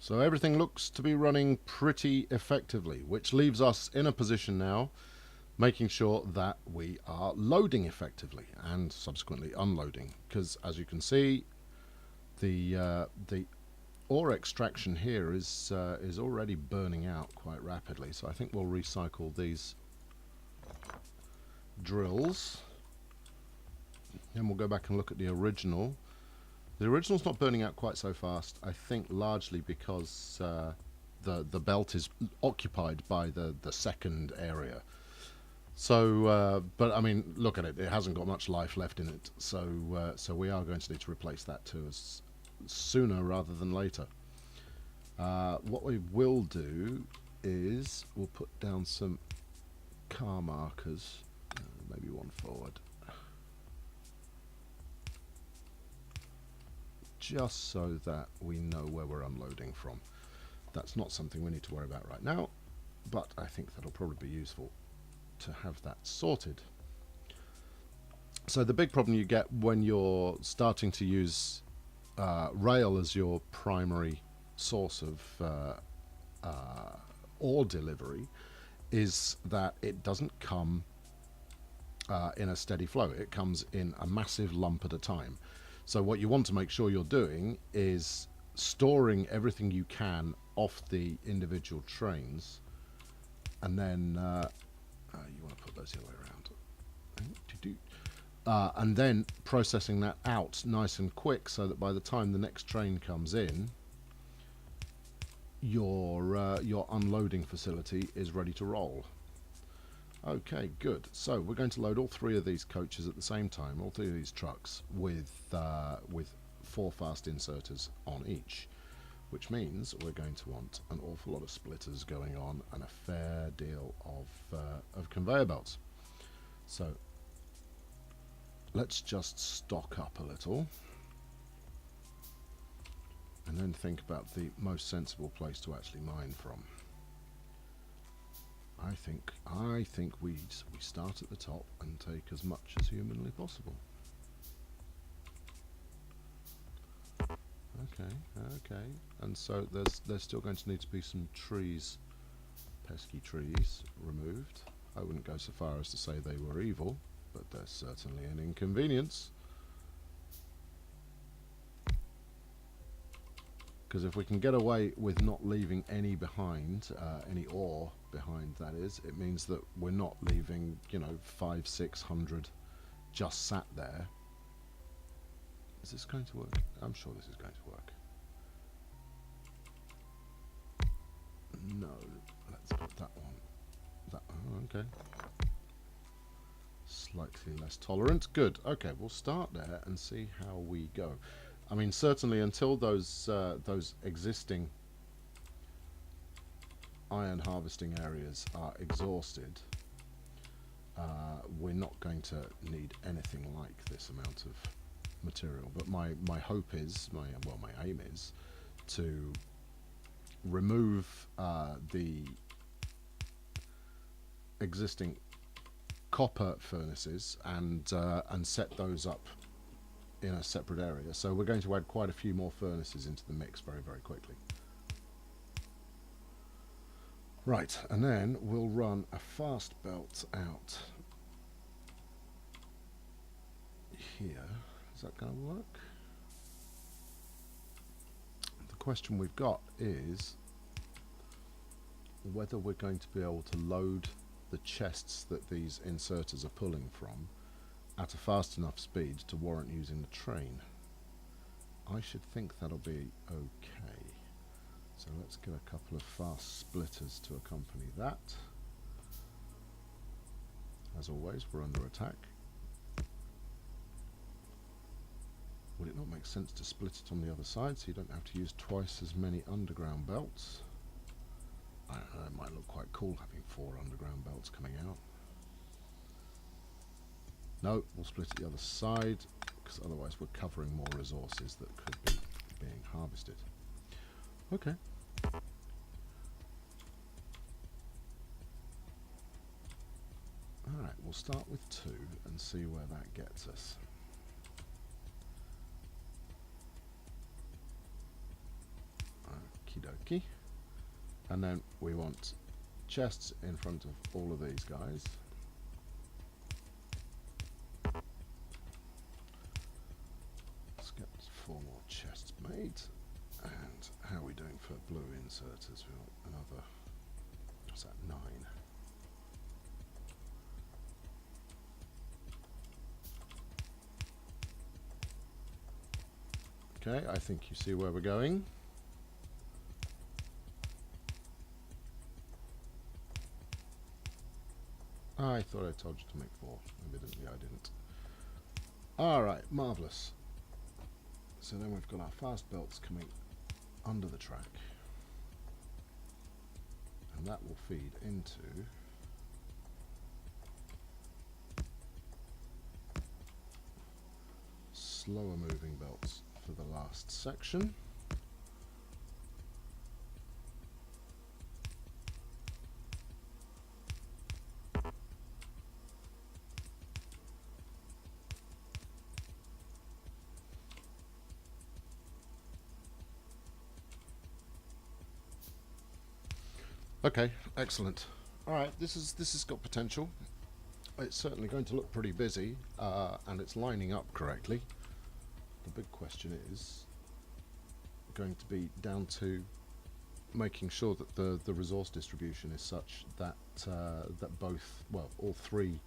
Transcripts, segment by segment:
So everything looks to be running pretty effectively, which leaves us in a position now making sure that we are loading effectively and subsequently unloading, because as you can see, the ore extraction here is already burning out quite rapidly. So I think we'll recycle these drills, and we'll go back and look at the original. The original's not burning out quite so fast, I think largely because the belt is occupied by the second area. So, but I mean, look at it; it hasn't got much life left in it. So, so we are going to need to replace that too, as sooner rather than later. What we will do is we'll put down some car markers, maybe one forward, just so that we know where we're unloading from. That's not something we need to worry about right now, but I think that'll probably be useful to have that sorted. So the big problem you get when you're starting to use rail as your primary source of ore delivery is that it doesn't come in a steady flow. It comes in a massive lump at a time. So what you want to make sure you're doing is storing everything you can off the individual trains, and then you want to put those the other way around. And then processing that out nice and quick, so that by the time the next train comes in, your unloading facility is ready to roll. Okay, good. So we're going to load all three of these coaches at the same time, all three of these trucks with 4 fast inserters on each, which means we're going to want an awful lot of splitters going on and a fair deal of conveyor belts. So let's just stock up a little and then think about the most sensible place to actually mine from. I think we start at the top and take as much as humanly possible. Okay, and so there's still going to need to be some trees, pesky trees, removed. I wouldn't go so far as to say they were evil, but they're certainly an inconvenience. Because if we can get away with not leaving any behind, any ore behind, that is, it means that we're not leaving, 500-600 just sat there. Is this going to work? I'm sure this is going to work. No, let's put that one. Okay. Slightly less tolerant. Good. Okay, we'll start there and see how we go. I mean, certainly until those existing iron harvesting areas are exhausted, we're not going to need anything like this amount of material. But my hope is, my aim is to remove the existing copper furnaces and set those up in a separate area. So we're going to add quite a few more furnaces into the mix very, very quickly. Right, and then we'll run a fast belt out here. Is that going to work? The question we've got is whether we're going to be able to load the chests that these inserters are pulling from at a fast enough speed to warrant using the train. I should think that'll be okay. So let's get a couple of fast splitters to accompany that. As always, we're under attack. Would it not make sense to split it on the other side so you don't have to use twice as many underground belts? I don't know, it might look quite cool having 4 underground belts coming out. No, we'll split it the other side, because otherwise we're covering more resources that could be being harvested. Okay. Alright, we'll start with 2 and see where that gets us. Okie dokie. And then we want chests in front of all of these guys. Let's get 4 more chests made. And how are we doing for blue inserters? We want another, what's that, 9. Okay, I think you see where we're going. I thought I told you to make 4. Evidently I didn't. Alright, marvellous. So then we've got our fast belts coming under the track. And that will feed into slower moving belts for the last section. Okay, excellent. All right, this has got potential. It's certainly going to look pretty busy, and it's lining up correctly. The big question is going to be down to making sure that the resource distribution is such that that both, well, all 3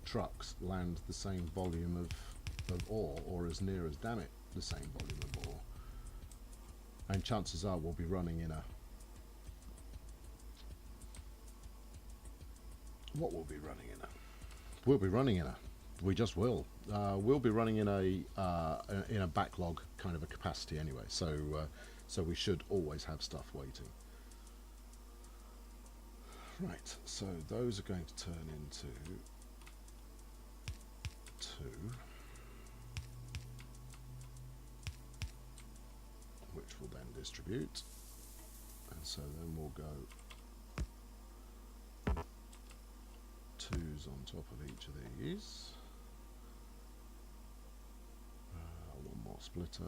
trucks land the same volume of ore, or as near as, damn it, the same volume of ore. And chances are we'll be running in a what we'll be running in a we'll be running in a we just will we'll be running in a backlog kind of a capacity anyway, so so we should always have stuff waiting. Right, so those are going to turn into 2, which will then distribute, and so then we'll go 2s on top of each of these. 1 more splitter.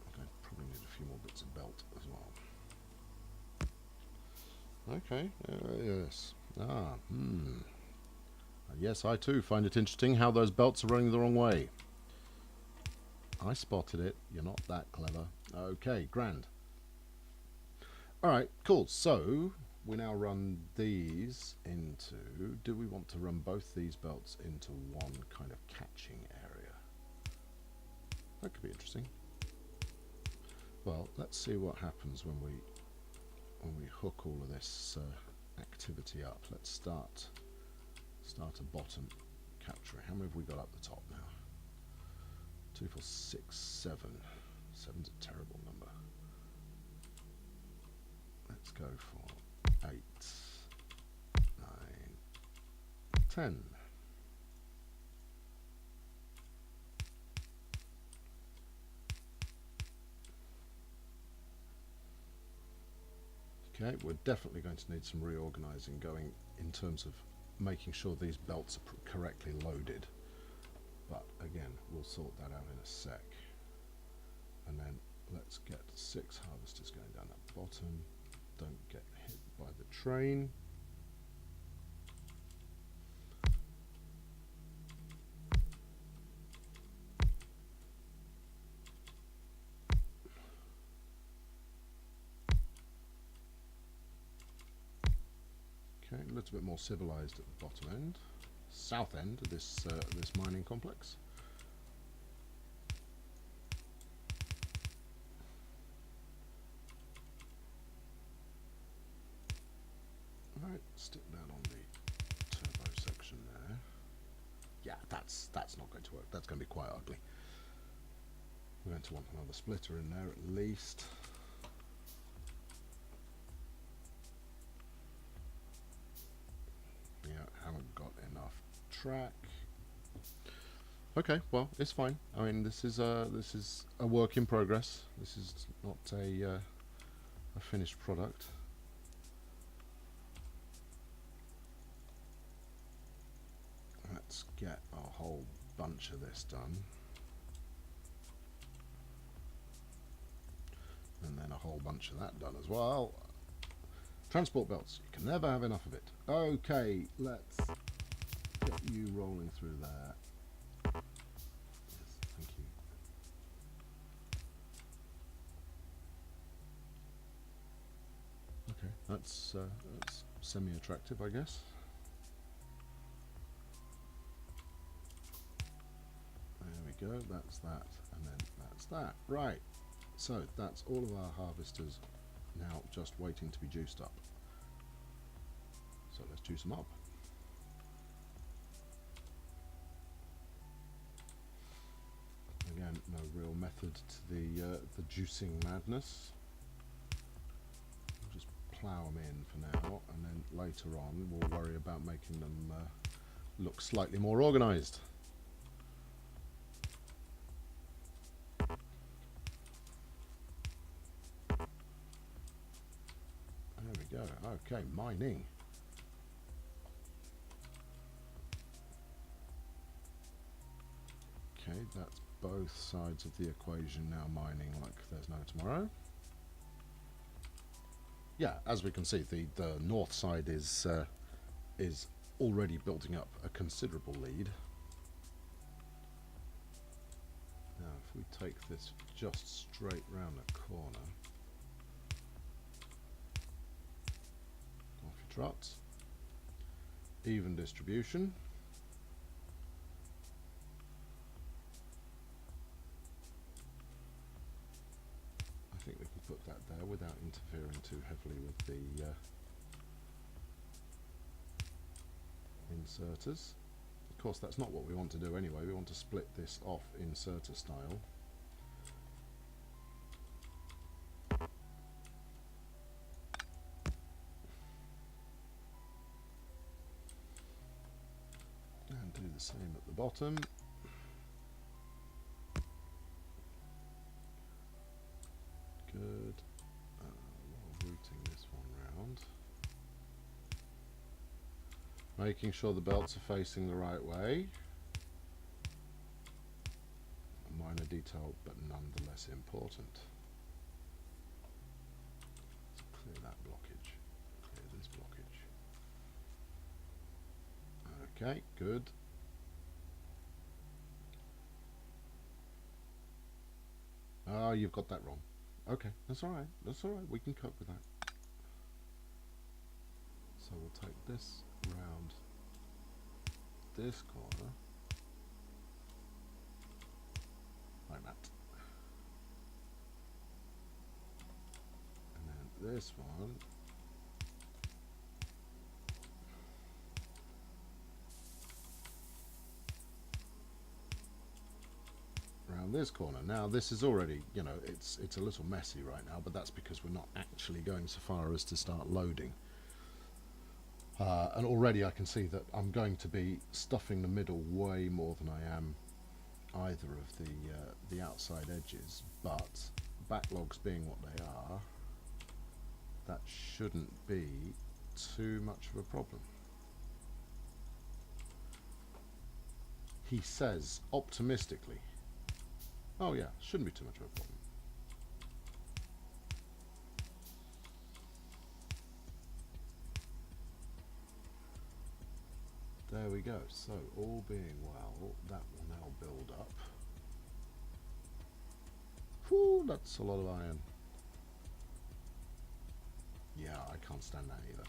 Okay, probably need a few more bits of belt as well. Okay, yes. Yes, I too find it interesting how those belts are running the wrong way. I spotted it. You're not that clever. Okay, grand. Alright, cool. So we now run these into, do we want to run both these belts into one kind of catching area? That could be interesting. Well, let's see what happens when we hook all of this activity up. Let's start a bottom capturing. How many have we got up the top now? 2, 4, 6, 7. 7's a terrible number. Let's go for 8, 9, 10. Okay, we're definitely going to need some reorganizing going in terms of making sure these belts are correctly loaded. But again, we'll sort that out in a sec. And then let's get 6 harvesters going down that bottom. Don't get hit by the train. Okay, a little bit more civilized at the bottom end, south end of this this mining complex. Right, stick that on the turbo section there. Yeah, that's not going to work. That's going to be quite ugly. We're going to want another splitter in there at least. Yeah, haven't got enough track. Okay, well, it's fine. I mean, this is a work in progress. This is not a finished product. Let's get a whole bunch of this done. And then a whole bunch of that done as well. Transport belts, you can never have enough of it. Okay, let's get you rolling through there. Yes, thank you. Okay, that's semi-attractive, I guess. There we go, that's that, and then that's that. Right, so that's all of our harvesters now just waiting to be juiced up. So let's juice them up. Again, no real method to the juicing madness. We'll just plough them in for now, and then later on we'll worry about making them look slightly more organised. There we go. Okay, mining. Okay, that's both sides of the equation now mining like there's no tomorrow. Yeah, as we can see, the north side is already building up a considerable lead. Now, if we take this just straight round the corner, off your trots, even distribution. I think we can put that there without interfering too heavily with the inserters. Of course, that's not what we want to do anyway. We want to split this off inserter style. And do the same at the bottom. Good. While routing this one round, making sure the belts are facing the right way. A minor detail, but nonetheless important. Let's clear that blockage. Clear this blockage. Okay, good. Ah, you've got that wrong. Okay, that's alright. That's alright. We can cope with that. So we'll take this round this corner like that, and then this one around this corner. Now this is already, you know, it's a little messy right now, but that's because we're not actually going so far as to start loading. And already I can see that I'm going to be stuffing the middle way more than I am either of the outside edges, but backlogs being what they are, that shouldn't be too much of a problem. He says optimistically. Oh yeah, shouldn't be too much of a problem. There we go. So all being well, that will now build up. Whew, that's a lot of iron. Yeah, I can't stand that either.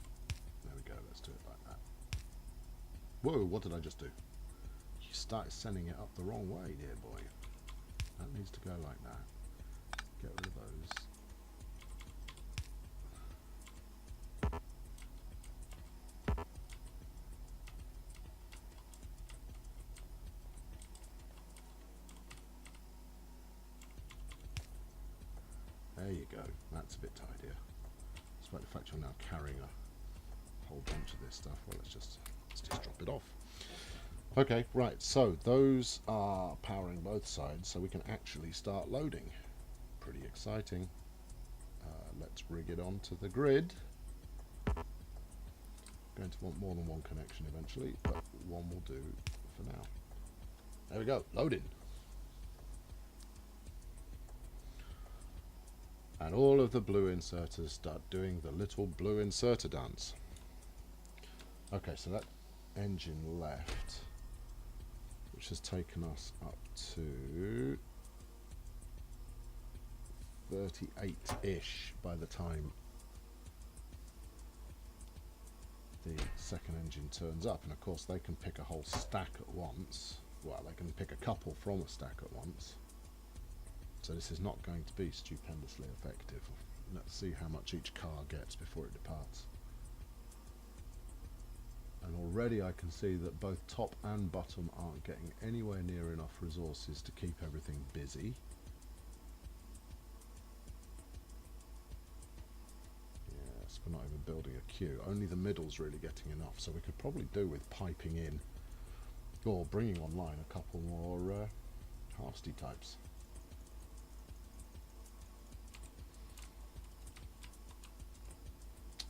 There we go, let's do it like that. Whoa, what did I just do? You started sending it up the wrong way, dear boy. That needs to go like that. Get rid of those. There you go. That's a bit tidier. Despite the fact you're now carrying a whole bunch of this stuff. Well, let's just drop it off. Okay, right. So those are powering both sides, so we can actually start loading. Pretty exciting. Let's rig it onto the grid. Going to want more than one connection eventually, but one will do for now. There we go. Loading. And all of the blue inserters start doing the little blue inserter dance. Okay, so that engine left, which has taken us up to 38-ish by the time the second engine turns up. And of course they can pick a whole stack at once. Well, they can pick a couple from a stack at once. So this is not going to be stupendously effective. Let's see how much each car gets before it departs. And already I can see that both top and bottom aren't getting anywhere near enough resources to keep everything busy. Yes, we're not even building a queue. Only the middle's really getting enough, so we could probably do with piping in or bringing online a couple more half-steed types.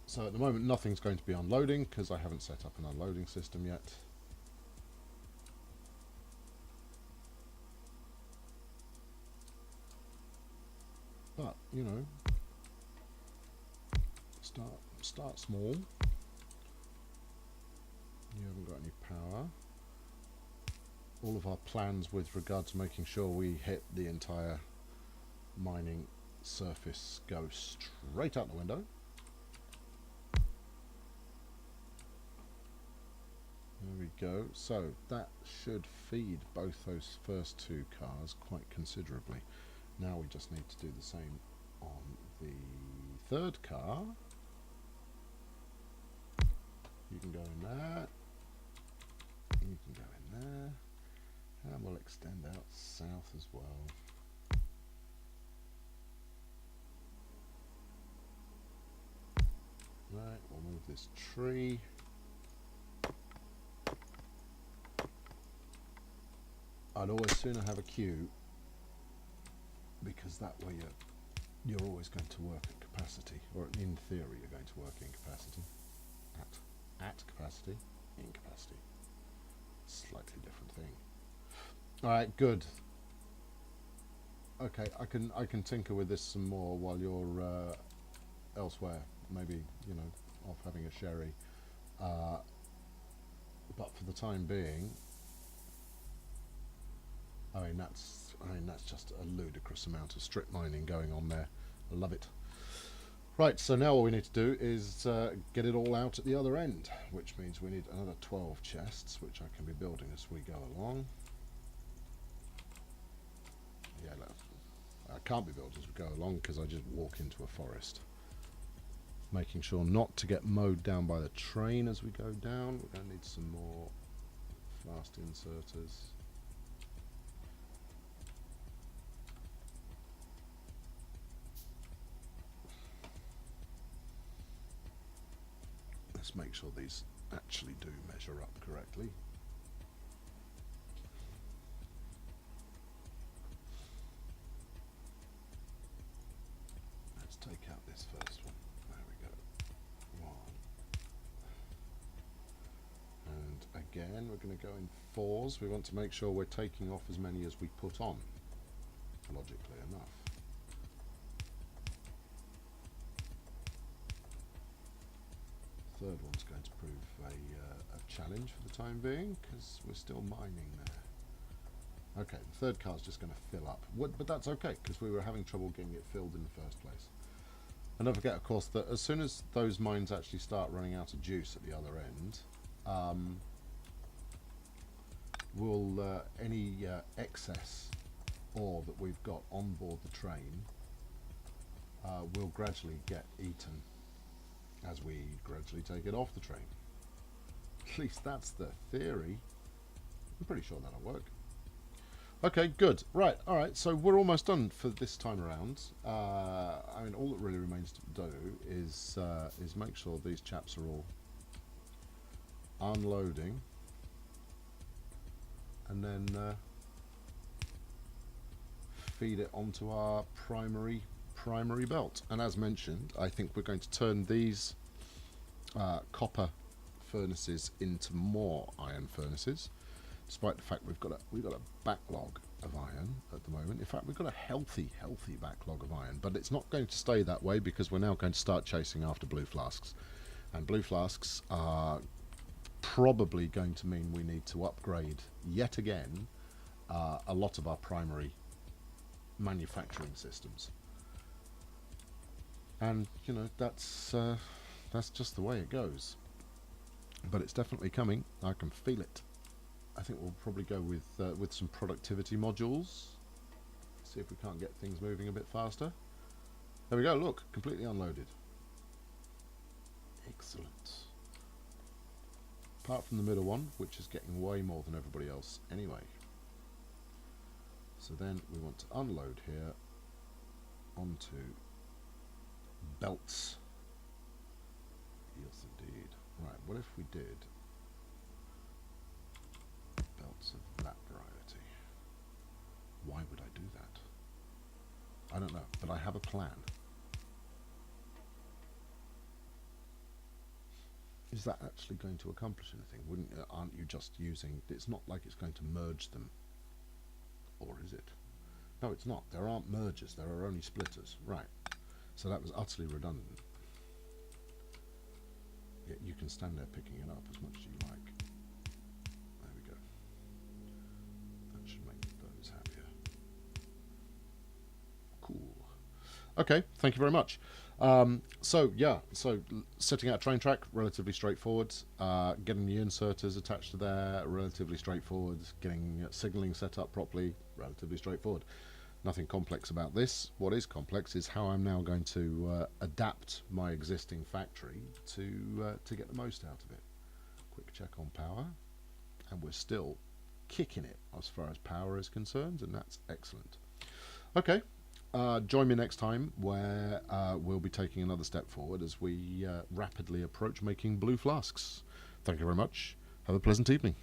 So at the moment nothing's going to be unloading because I haven't set up an unloading system yet. But, you know, start small. You haven't got any power. All of our plans with regard to making sure we hit the entire mining surface go straight out the window. There we go. So that should feed both those first two cars quite considerably. Now we just need to do the same on the third car. You can go in there. You can go in there. And we'll extend out south as well. Right, we'll move this tree. I'd always sooner have a queue, because that way you're always going to work at capacity, or in theory you're going to work in capacity, at capacity, in capacity. Slightly different thing. All right, good. Okay, I can tinker with this some more while you're elsewhere. Maybe, you know, off having a sherry. But for the time being, I mean that's just a ludicrous amount of strip mining going on there. I love it. Right, so now all we need to do is get it all out at the other end, which means we need another 12 chests, which I can be building as we go along. Yeah, no, I can't be built as we go along because I just walk into a forest. Making sure not to get mowed down by the train as we go down. We're going to need some more fast inserters. Let's make sure these actually do measure up correctly. Let's take out this first one. There we go. One. And again, we're going to go in fours. We want to make sure we're taking off as many as we put on, logically enough. Third one's going to prove a challenge for the time being because we're still mining there. Okay, the third car's just going to fill up, but that's okay because we were having trouble getting it filled in the first place. And don't forget, of course, that as soon as those mines actually start running out of juice at the other end, any excess ore that we've got on board the train will gradually get eaten as we gradually take it off the train. At least that's the theory. I'm pretty sure that'll work. Okay, good. Right, alright, so we're almost done for this time around. I mean, all that really remains to do is make sure these chaps are all unloading, and then feed it onto our primary belt. And as mentioned, I think we're going to turn these copper furnaces into more iron furnaces, despite the fact we've got a backlog of iron at the moment. In fact, we've got a healthy backlog of iron, but it's not going to stay that way because we're now going to start chasing after blue flasks. And blue flasks are probably going to mean we need to upgrade yet again a lot of our primary manufacturing systems. And you know, that's just the way it goes. But it's definitely coming. I can feel it. I think we'll probably go with some productivity modules. See if we can't get things moving a bit faster. There we go. Look, completely unloaded. Excellent. Apart from the middle one, which is getting way more than everybody else anyway. So then we want to unload here onto belts. Yes, indeed. Right, what if we did belts of that variety? Why would I do that? I don't know, but I have a plan. Is that actually going to accomplish anything? Aren't you just using... It's not like it's going to merge them. Or is it? No, it's not. There aren't mergers. There are only splitters. Right. So that was utterly redundant. Yeah, you can stand there picking it up as much as you like. There we go. That should make those happier. Cool. Okay, thank you very much. So setting out a train track, relatively straightforward. Getting the inserters attached to there, relatively straightforward. Getting signalling set up properly, relatively straightforward. Nothing complex about this. What is complex is how I'm now going to adapt my existing factory to get the most out of it. Quick check on power, and we're still kicking it as far as power is concerned, and that's excellent. Okay. Join me next time where we'll be taking another step forward as we rapidly approach making blue flasks. Thank you very much. Have a pleasant evening.